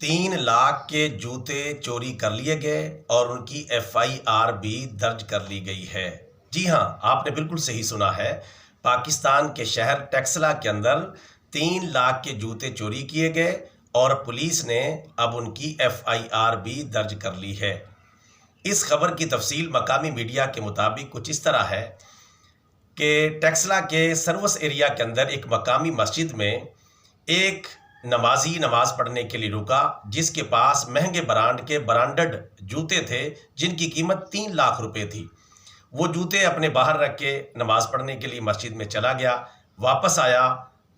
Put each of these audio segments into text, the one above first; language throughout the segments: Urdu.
3 لاکھ کے جوتے چوری کر لیے گئے اور ان کی FIR بھی درج کر لی گئی ہے۔ جی ہاں، آپ نے بالکل صحیح سنا ہے۔ پاکستان کے شہر ٹیکسلا کے اندر 3 لاکھ کے جوتے چوری کیے گئے اور پولیس نے اب ان کی FIR بھی درج کر لی ہے۔ اس خبر کی تفصیل مقامی میڈیا کے مطابق کچھ اس طرح ہے کہ ٹیکسلا کے سروس ایریا کے اندر ایک مقامی مسجد میں ایک نمازی نماز پڑھنے کے لیے رکا، جس کے پاس مہنگے برانڈ کے برانڈڈ جوتے تھے جن کی قیمت 3 لاکھ روپے تھی۔ وہ جوتے اپنے باہر رکھ کے نماز پڑھنے کے لیے مسجد میں چلا گیا۔ واپس آیا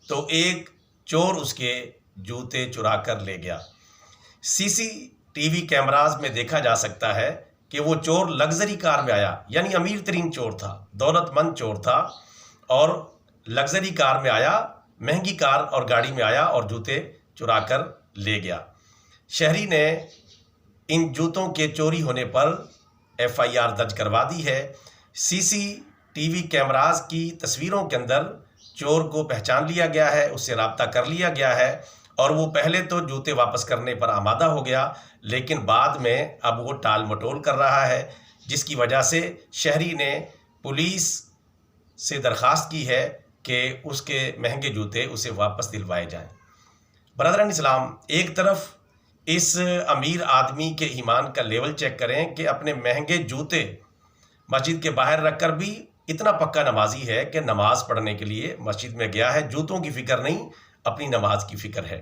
تو ایک چور اس کے جوتے چرا کر لے گیا۔ CCTV کیمراز میں دیکھا جا سکتا ہے کہ وہ چور لگژری کار میں آیا، یعنی امیر ترین چور تھا، دولت مند چور تھا، اور لگژری کار میں آیا، مہنگی کار اور گاڑی میں آیا اور جوتے چرا کر لے گیا۔ شہری نے ان جوتوں کے چوری ہونے پر FIR درج کروا دی ہے۔ CCTV کیمراز کی تصویروں کے اندر چور کو پہچان لیا گیا ہے، اس سے رابطہ کر لیا گیا ہے اور وہ پہلے تو جوتے واپس کرنے پر آمادہ ہو گیا، لیکن بعد میں اب وہ ٹال مٹول کر رہا ہے، جس کی وجہ سے شہری نے پولیس سے درخواست کی ہے کہ اس کے مہنگے جوتے اسے واپس دلوائے جائیں۔ برادران اسلام، ایک طرف اس امیر آدمی کے ایمان کا لیول چیک کریں کہ اپنے مہنگے جوتے مسجد کے باہر رکھ کر بھی اتنا پکا نمازی ہے کہ نماز پڑھنے کے لیے مسجد میں گیا ہے، جوتوں کی فکر نہیں، اپنی نماز کی فکر ہے۔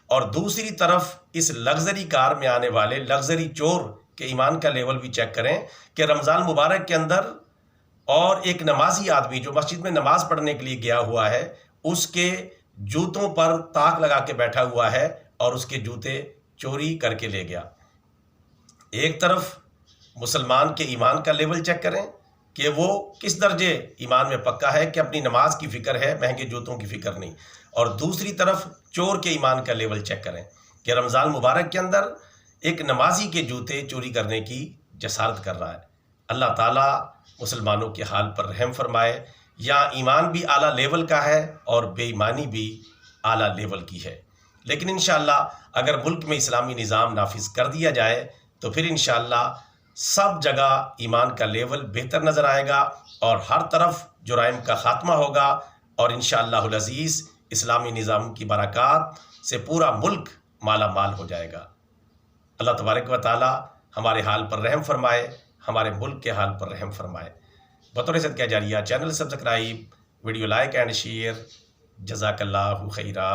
اور دوسری طرف اس لگژری کار میں آنے والے لگژری چور کے ایمان کا لیول بھی چیک کریں کہ رمضان مبارک کے اندر اور ایک نمازی آدمی جو مسجد میں نماز پڑھنے کے لیے گیا ہوا ہے، اس کے جوتوں پر تاک لگا کے بیٹھا ہوا ہے اور اس کے جوتے چوری کر کے لے گیا۔ ایک طرف مسلمان کے ایمان کا لیول چیک کریں کہ وہ کس درجے ایمان میں پکا ہے کہ اپنی نماز کی فکر ہے، مہنگے جوتوں کی فکر نہیں، اور دوسری طرف چور کے ایمان کا لیول چیک کریں کہ رمضان مبارک کے اندر ایک نمازی کے جوتے چوری کرنے کی جسارت کر رہا ہے۔ اللہ تعالیٰ مسلمانوں کے حال پر رحم فرمائے۔ یہاں ایمان بھی اعلیٰ لیول کا ہے اور بے ایمانی بھی اعلیٰ لیول کی ہے، لیکن انشاءاللہ اگر ملک میں اسلامی نظام نافذ کر دیا جائے تو پھر انشاءاللہ سب جگہ ایمان کا لیول بہتر نظر آئے گا اور ہر طرف جرائم کا خاتمہ ہوگا، اور انشاءاللہ العزیز اسلامی نظام کی برکات سے پورا ملک مالا مال ہو جائے گا۔ اللہ تبارک و تعالی ہمارے حال پر رحم فرمائے، ہمارے ملک کے حال پر رحم فرمائے۔ بطور صدقہ جاریہ channel subscribe, video like and share. جزاک اللہ خیرہ۔